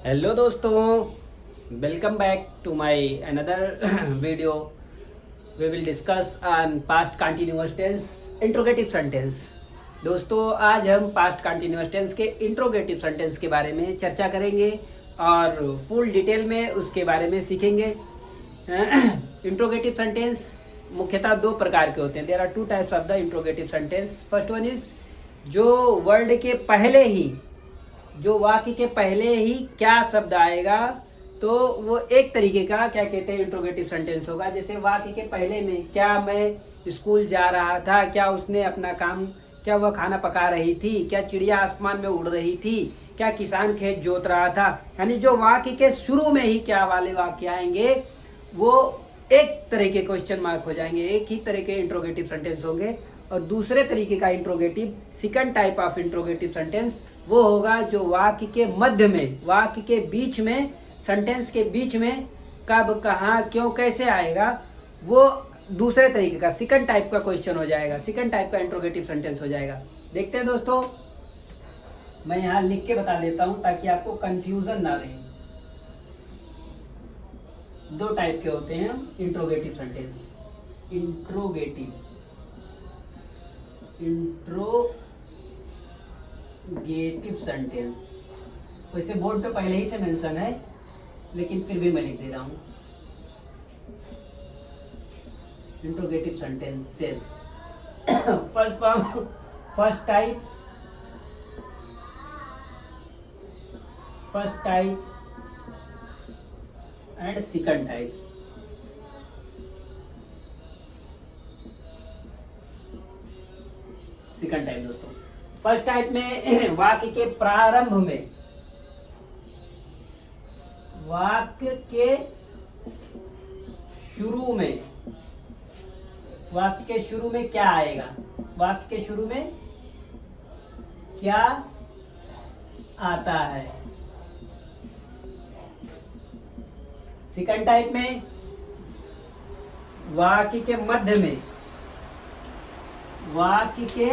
Hello दोस्तों, welcome back to my another video. We will discuss on past continuous tense interrogative sentence. दोस्तों, आज हम past continuous tense के interrogative sentence के बारे में चर्चा करेंगे और फुल डिटेल में उसके बारे में सीखेंगे. इंट्रोगेटिव सेंटेंस मुख्यतः दो प्रकार के होते हैं. There are two types of the interrogative sentence. First one is जो वर्ड के पहले ही, जो वाक्य के पहले ही क्या शब्द आएगा तो वो एक तरीके का क्या कहते हैं इंट्रोगेटिव सेंटेंस होगा. जैसे वाक्य के पहले में क्या मैं स्कूल जा रहा था, क्या उसने अपना काम, क्या वह खाना पका रही थी, क्या चिड़िया आसमान में उड़ रही थी, क्या किसान खेत जोत रहा था. यानी जो वाक्य के शुरू में ही क्या वाले वाक्य आएंगे वो एक तरह के क्वेश्चन मार्क हो जाएंगे, एक ही तरह के इंट्रोगेटिव सेंटेंस होंगे. और दूसरे तरीके का interrogative, second type of interrogative sentence वो होगा जो वाक्य के मध्य में, वाक्य के बीच में, सेंटेंस के बीच में कब, कहाँ, क्यों, कैसे आएगा, वो दूसरे तरीके का सेकंड टाइप का क्वेश्चन हो जाएगा, सेकंड टाइप का इंट्रोगेटिव सेंटेंस हो जाएगा. देखते हैं दोस्तों, मैं यहाँ लिख के बता देता हूँ ताकि आपको कंफ्यूजन ना रहे. दो टाइप के होते हैं इंट्रोगेटिव सेंटेंस. इंट्रोगेटिव सेंटेंस वैसे बोर्ड पे पहले ही से मेंशन है, लेकिन फिर भी मैं लिख दे रहा हूं. Interrogative sentences. First form, first type and second type. Second type दोस्तों, फर्स्ट टाइप में वाक्य के प्रारंभ में, वाक्य के शुरू में, वाक्य के शुरू में क्या आएगा, वाक्य के शुरू में क्या आता है. सेकंड टाइप में वाक्य के मध्य में, वाक्य के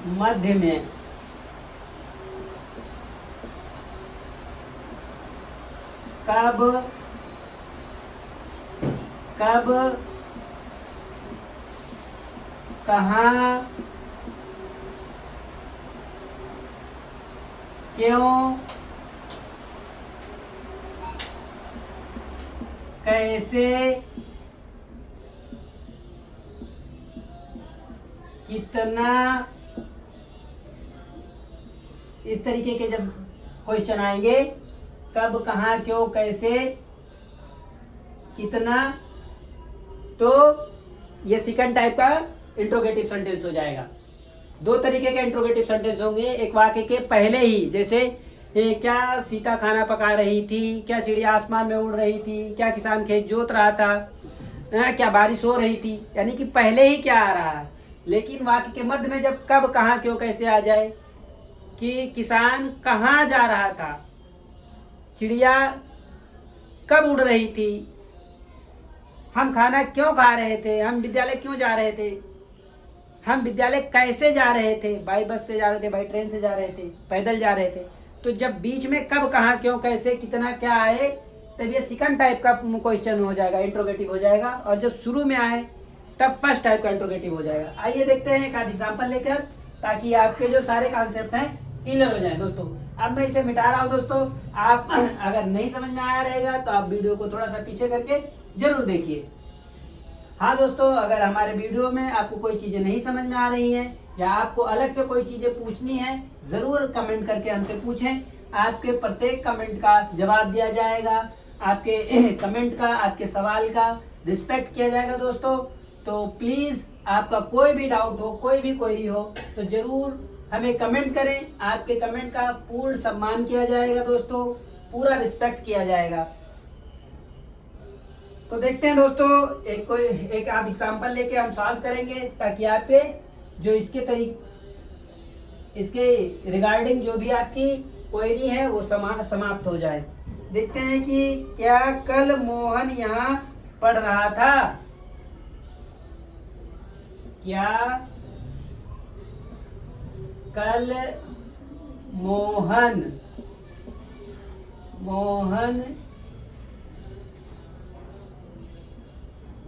मध्य में कब, कहाँ, क्यों, कैसे, कितना, इस तरीके के जब क्वेश्चन आएंगे, कब, कहाँ, क्यों, कैसे, कितना, तो ये सेकंड टाइप का इंट्रोगेटिव सेंटेंस हो जाएगा. दो तरीके के इंट्रोगेटिव सेंटेंस होंगे. एक वाक्य के पहले ही, जैसे क्या सीता खाना पका रही थी, क्या चिड़िया आसमान में उड़ रही थी, क्या किसान खेत जोत रहा था, क्या बारिश हो रही थी, यानी कि पहले ही क्या आ रहा है. लेकिन वाक्य के मध्य में जब कब, कहाँ, क्यों, कैसे आ जाए, कि किसान कहाँ जा रहा था, चिड़िया कब उड़ रही थी, हम खाना क्यों खा रहे थे, हम विद्यालय क्यों जा रहे थे, हम विद्यालय कैसे जा रहे थे, बाई बस से जा रहे थे, बाई ट्रेन से जा रहे थे, पैदल जा रहे थे. तो जब बीच में कब, कहाँ, क्यों, कैसे, कितना, क्या आए, तब ये सेकंड टाइप का क्वेश्चन हो जाएगा, इंट्रोगेटिव हो जाएगा. और जब शुरू में आए तब फर्स्ट टाइप का इंट्रोगेटिव हो जाएगा. आइए देखते हैं एक आध एग्जाम्पल लेकर, ताकि आपके जो सारे कॉन्सेप्ट हैं क्लियर हो जाए. दोस्तों, अब मैं इसे मिटा रहा हूँ. दोस्तों, आप अगर नहीं समझ में आया रहेगा तो आप वीडियो को थोड़ा सा पीछे करके जरूर देखिए. हाँ दोस्तों, अगर हमारे वीडियो में आपको कोई चीजें नहीं समझ में आ रही हैं या आपको अलग से कोई चीजें पूछनी है, जरूर कमेंट करके हमसे पूछें. आपके प्रत्येक कमेंट का जवाब दिया जाएगा, आपके कमेंट का, आपके सवाल का रिस्पेक्ट किया जाएगा. दोस्तों, तो प्लीज आपका कोई भी डाउट हो, कोई भी क्वेरी हो तो जरूर हमें कमेंट करें. आपके कमेंट का पूर्ण सम्मान किया जाएगा. दोस्तों, पूरा रिस्पेक्ट किया जाएगा. तो देखते हैं दोस्तों, एक आध एग्जाम्पल लेके हम सॉल्व करेंगे, ताकि आपके जो इसके रिगार्डिंग जो भी आपकी क्वेरी है वो समाप्त हो जाए. देखते हैं कि क्या कल मोहन यहाँ पढ़ रहा था. क्या कल मोहन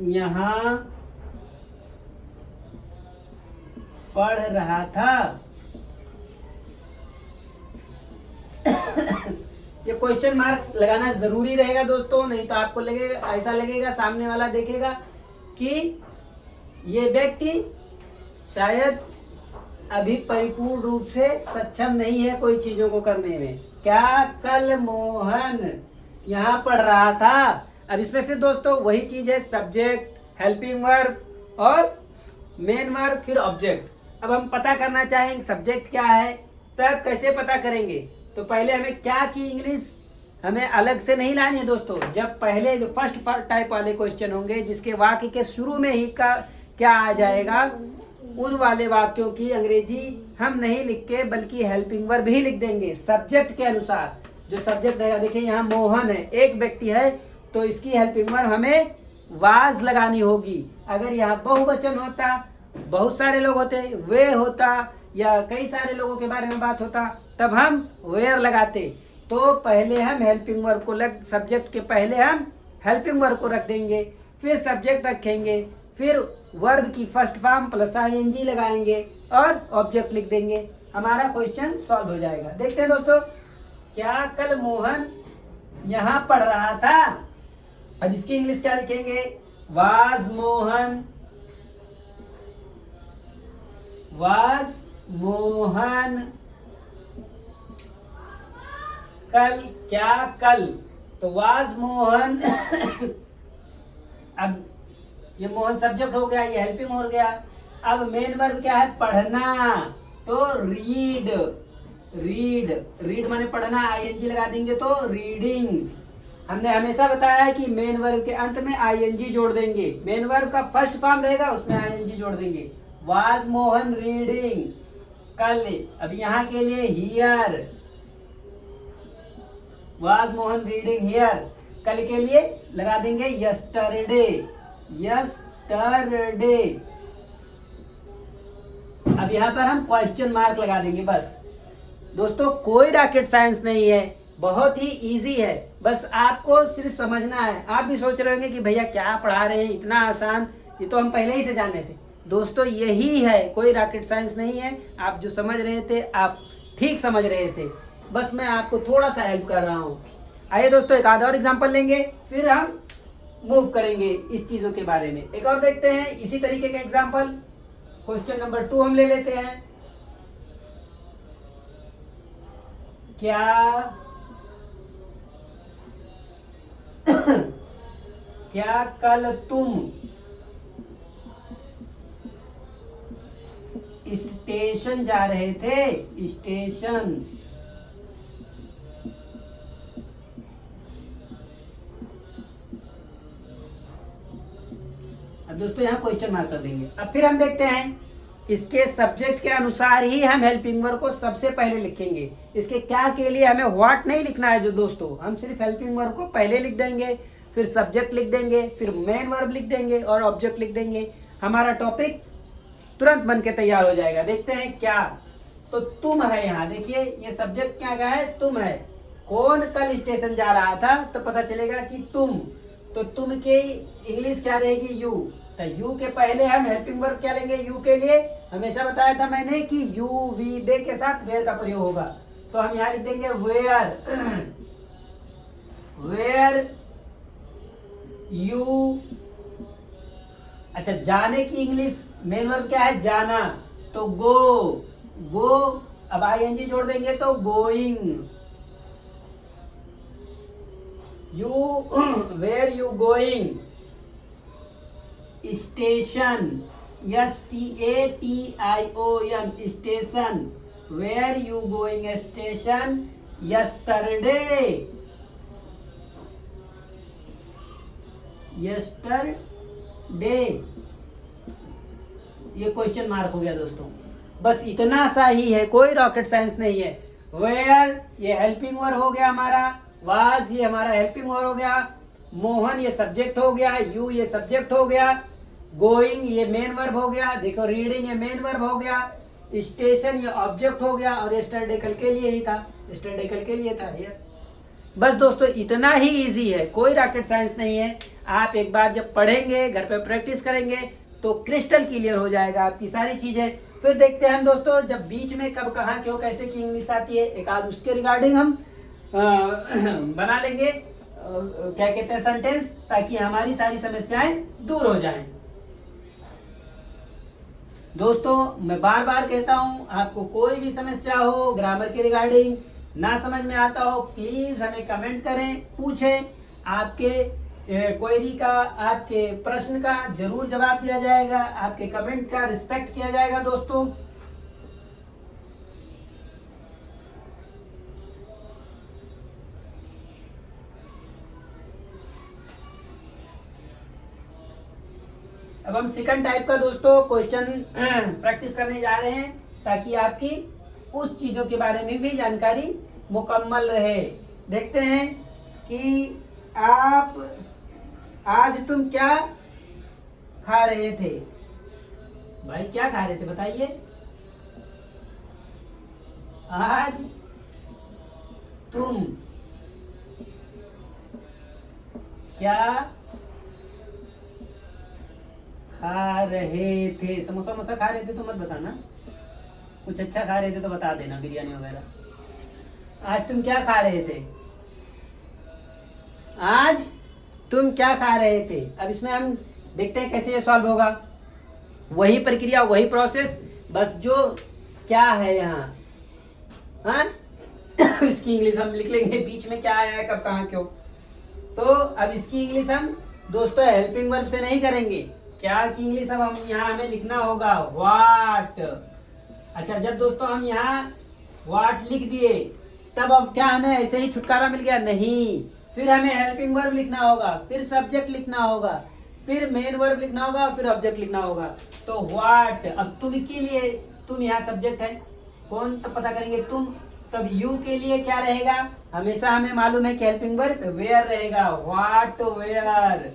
यहाँ पढ़ रहा था? ये क्वेश्चन मार्क लगाना जरूरी रहेगा दोस्तों, नहीं तो आपको लगेगा, ऐसा लगेगा, सामने वाला देखेगा कि ये व्यक्ति शायद अभी परिपूर्ण रूप से सक्षम नहीं है कोई चीजों को करने में। क्या कल मोहन यहाँ पढ़ रहा था? अब इसमें फिर दोस्तों वही चीज है, सब्जेक्ट, हेल्पिंग वर्ब और मेन वर्ब, फिर ऑब्जेक्ट। अब हम पता करना चाहेंगे सब्जेक्ट क्या है, तब कैसे पता करेंगे? तो पहले हमें क्या की इंग्लिश हमें अलग से नहीं लानी है दोस्तों। जब पहले जो फर्स्ट टाइप वाले क्वेश्चन होंगे जिसके वाक्य के शुरू में ही का क्या आ जाएगा, उन वाले वाक्यों की अंग्रेजी हम नहीं लिख के बल्कि हेल्पिंग वर्ब ही लिख देंगे सब्जेक्ट के अनुसार। जो सब्जेक्ट रहेगा, देखिए यहाँ मोहन है, एक व्यक्ति है, तो इसकी हेल्पिंग वर्ब हमें वाज लगानी होगी। अगर यहाँ बहुवचन होता, बहुत सारे लोग होते, वे होता, या कई सारे लोगों के बारे में बात होता, तब हम वेयर लगाते। तो पहले हम हेल्पिंग वर्ब को सब्जेक्ट के पहले हम हेल्पिंग वर्ब को रख देंगे, फिर सब्जेक्ट रखेंगे, फिर वर्ब की फर्स्ट फॉर्म प्लस आईएनजी लगाएंगे और ऑब्जेक्ट लिख देंगे। हमारा क्वेश्चन सॉल्व हो जाएगा। देखते हैं दोस्तों, क्या कल मोहन यहाँ पढ़ रहा था? अब इसकी इंग्लिश क्या लिखेंगे? वाज मोहन कल, क्या कल, तो वाज मोहन अब ये मोहन सब्जेक्ट हो गया, ये हेल्पिंग हो गया। अब मेन वर्ब क्या है? पढ़ना, तो रीड माने पढ़ना, आईएनजी लगा देंगे तो रीडिंग। हमने हमेशा बताया है कि मेन वर्ब के अंत में आईएनजी जोड़ देंगे, मेन वर्ब का फर्स्ट फॉर्म रहेगा उसमें आईएनजी जोड़ देंगे। वाज मोहन रीडिंग कल। अब यहाँ के लिए here, was Mohan reading here, कल के लिए लगा देंगे यस्टरडे। अब यहाँ पर हम क्वेश्चन मार्क लगा देंगे बस। दोस्तों कोई रॉकेट साइंस नहीं है, बहुत ही इजी है, बस आपको सिर्फ समझना है। आप भी सोच रहे होंगे कि भैया क्या पढ़ा रहे हैं, इतना आसान, ये तो हम पहले ही से जान रहे थे। दोस्तों यही है, कोई रॉकेट साइंस नहीं है। आप जो समझ रहे थे आप ठीक समझ रहे थे, बस मैं आपको थोड़ा सा हेल्प कर रहा हूँ। आइए दोस्तों एक आधा और एग्जाम्पल लेंगे, फिर हम मूव करेंगे इस चीजों के बारे में। एक और देखते हैं इसी तरीके का एग्जाम्पल। क्वेश्चन नंबर 2 हम ले लेते हैं। क्या कल तुम स्टेशन जा रहे थे? स्टेशन। अब दोस्तों यहाँ क्वेश्चन मार्क कर देंगे। अब फिर हम देखते हैं इसके सब्जेक्ट के अनुसार ही हम हेल्पिंग वर्ब को सबसे पहले लिखेंगे। इसके क्या के लिए हमें व्हाट नहीं लिखना है जो दोस्तों, हम सिर्फ हेल्पिंग वर्ब को पहले लिख देंगे, फिर सब्जेक्ट लिख देंगे, फिर मेन वर्ब लिख देंगे और ऑब्जेक्ट लिख देंगे। हमारा टॉपिक तुरंत बन के तैयार हो जाएगा। देखते हैं क्या, तो तुम है यहाँ, देखिए ये सब्जेक्ट क्या का है? तुम है। कौन कल स्टेशन जा रहा था? तो पता चलेगा कि तुम, तो तुम के इंग्लिश क्या रहेगी? यू। तो यू के पहले हम हेल्पिंग वर्ब क्या लेंगे? यू के लिए हमेशा बताया था मैंने कि यू वी दे के साथ वेयर का प्रयोग होगा, तो हम यहाँ लिख देंगे वेयर। Where you. अच्छा, जाने की इंग्लिश मेन वर्ब क्या है? जाना, तो गो। अब आईएनजी जोड़ देंगे तो going. You, were you going? Station, STATION, station. Were you going? Station. Yesterday, ये क्वेश्चन मार्क हो गया दोस्तों। बस इतना सा ही है, कोई रॉकेट साइंस नहीं है। वेयर ये हेल्पिंग वर्ब हो गया हमारा, वाज ये हमारा हेल्पिंग वर्ब हो गया, मोहन ये सब्जेक्ट हो गया, यू ये सब्जेक्ट हो गया, गोइंग ये मेन वर्ब हो गया, देखो रीडिंग ये मेन वर्ब हो गया, स्टेशन ये ऑब्जेक्ट हो गया, और यस्टरडे कल के लिए ही था, यस्टरडे कल के लिए था ये। बस दोस्तों इतना ही इजी है, कोई रॉकेट साइंस नहीं है। आप एक बार जब पढ़ेंगे, घर पे प्रैक्टिस करेंगे तो क्रिस्टल क्लियर हो जाएगा आपकी सारी चीजें। फिर देखते हैं हम दोस्तों, जब बीच में कब कहाँ क्यों कैसे की इंग्लिश आती है, एक आध उसके रिगार्डिंग हम बना लेंगे क्या कहते हैं सेंटेंस, ताकि हमारी सारी समस्याएं दूर हो जाएं। दोस्तों मैं बार बार कहता हूं, आपको कोई भी समस्या हो ग्रामर के रिगार्डिंग, ना समझ में आता हो, प्लीज हमें कमेंट करें, पूछें। आपके क्वेरी का, आपके प्रश्न का जरूर जवाब दिया जाएगा, आपके कमेंट का रिस्पेक्ट किया जाएगा दोस्तों। अब हम सेकंड टाइप का दोस्तों क्वेश्चन प्रैक्टिस करने जा रहे हैं, ताकि आपकी उस चीजों के बारे में भी जानकारी मुकम्मल रहे। देखते हैं कि आप आज तुम क्या खा रहे थे। भाई क्या खा रहे थे बताइए। आज तुम क्या खा रहे थे। समोसा वमोसा खा रहे थे तो मत बताना, कुछ अच्छा खा रहे थे तो बता देना, बिरयानी वगैरह। आज तुम क्या खा रहे थे, आज तुम क्या खा रहे थे। अब इसमें हम देखते हैं कैसे ये सॉल्व होगा। वही प्रक्रिया, वही प्रोसेस, बस जो क्या है यहाँ, हाँ इसकी इंग्लिश हम लिख लेंगे, बीच में क्या आया है, कब कहाँ क्यों। तो अब इसकी इंग्लिश हम दोस्तों हेल्पिंग वर्ब से नहीं करेंगे। क्या की इंग्लिश अब हम यहाँ हमें लिखना होगा व्हाट। अच्छा, जब दोस्तों हम यहाँ व्हाट लिख दिए, तब अब क्या हमें ऐसे ही छुटकारा मिल गया? नहीं, फिर हमें हेल्पिंग वर्ब लिखना होगा, फिर सब्जेक्ट लिखना होगा, फिर मेन वर्ब लिखना होगा, फिर ऑब्जेक्ट लिखना होगा। तो व्हाट, अब तुम के लिए, तुम यहाँ सब्जेक्ट है, कौन तो पता करेंगे तुम, तब यू के लिए क्या रहेगा, हमेशा हमें मालूम है कि हेल्पिंग वर्ब वेयर रहेगा। What were,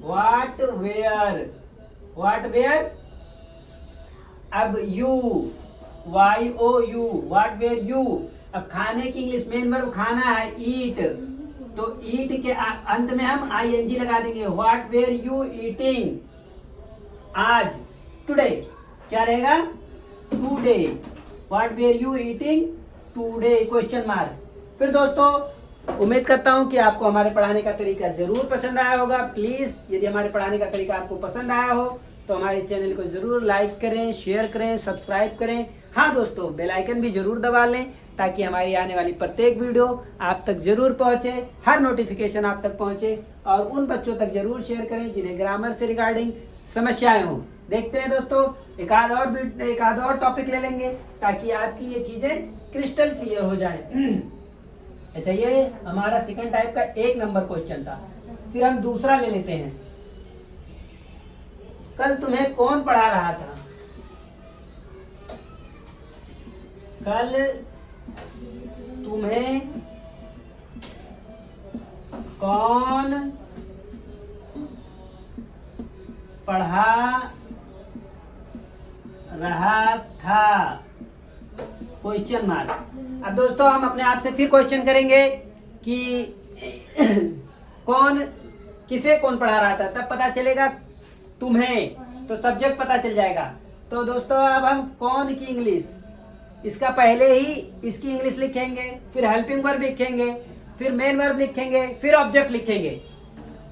what were, what were. अब you, Y O U, what were you. अब खाने की इंग्लिश मेन वर्ब खाना है, ईट, तो ईट के अंत में हम आईएनजी लगा देंगे। व्हाट वेयर यू ईटिंग, आज, टुडे क्या रहेगा, today, what were you eating today, question mark. फिर दोस्तों उम्मीद करता हूं कि आपको हमारे पढ़ाने का तरीका जरूर पसंद आया होगा। प्लीज यदि हमारे पढ़ाने का तरीका आपको पसंद आया हो तो हमारे चैनल को जरूर लाइक करें, शेयर करें, सब्सक्राइब करें। हाँ दोस्तों, बेल आइकन भी जरूर दबा लें, ताकि हमारी आने वाली प्रत्येक वीडियो आप तक जरूर पहुंचे, हर नोटिफिकेशन आप तक पहुंचे। और उन बच्चों तक जरूर शेयर करें जिन्हें ग्रामर से रिगार्डिंग समस्याएं हो। देखते हैं दोस्तों, एक आध और टॉपिक ले लेंगे, ताकि आपकी ये चीजें क्रिस्टल क्लियर हो जाए। अच्छा, ये हमारा सेकंड टाइप का 1 नंबर क्वेश्चन था। फिर हम दूसरा ले लेते हैं। कल तुम्हें कौन पढ़ा रहा था, कल तुम्हें कौन पढ़ा रहा था, क्वेश्चन मार्क। अब दोस्तों हम अपने आप से फिर क्वेश्चन करेंगे कि कौन, किसे कौन पढ़ा रहा था, तब पता चलेगा तुम्हें, तो सब्जेक्ट पता चल जाएगा। तो दोस्तों अब हम कौन की इंग्लिश, इसका पहले ही इसकी इंग्लिश लिखेंगे, फिर हेल्पिंग वर्ब लिखेंगे, फिर मेन वर्ब लिखेंगे, फिर ऑब्जेक्ट लिखेंगे।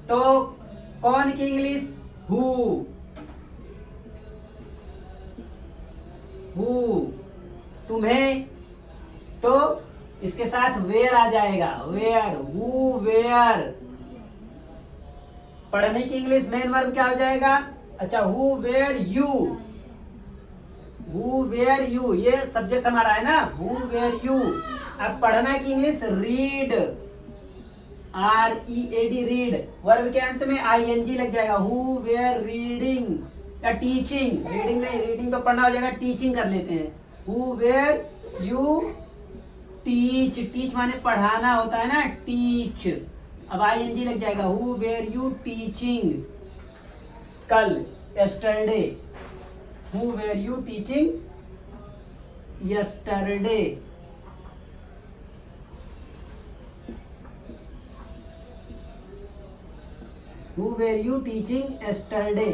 तो कौन की इंग्लिश, हु, हु, तुम्हें, तो इसके साथ वेयर आ जाएगा, वेयर, हु वेयर। पढ़ने की इंग्लिश मेन वर्ब क्या हो जाएगा, अच्छा who were you, who were you, ये सब्जेक्ट हमारा है ना, हु वेयर यू। अब पढ़ना की English read, READ, read, verb के अंत में ING लग जाएगा, हु वेयर रीडिंग या टीचिंग, रीडिंग नहीं, रीडिंग तो पढ़ना हो जाएगा, टीचिंग कर लेते हैं। Who were you teach, teach माने पढ़ाना होता है ना, टीच, अब ING लग जाएगा, हु वेयर यू टीचिंग। कल, yesterday. Who were you teaching yesterday? Who were you teaching yesterday?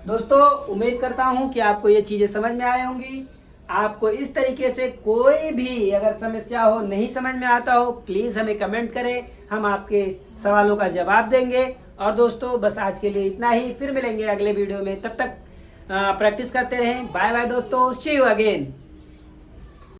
दोस्तों उम्मीद करता हूं कि आपको ये चीजें समझ में आई होंगी। आपको इस तरीके से कोई भी अगर समस्या हो, नहीं समझ में आता हो, प्लीज हमें कमेंट करें, हम आपके सवालों का जवाब देंगे। और दोस्तों बस आज के लिए इतना ही, फिर मिलेंगे अगले वीडियो में, तब तक प्रैक्टिस करते रहें। बाय बाय दोस्तों, सी यू अगेन।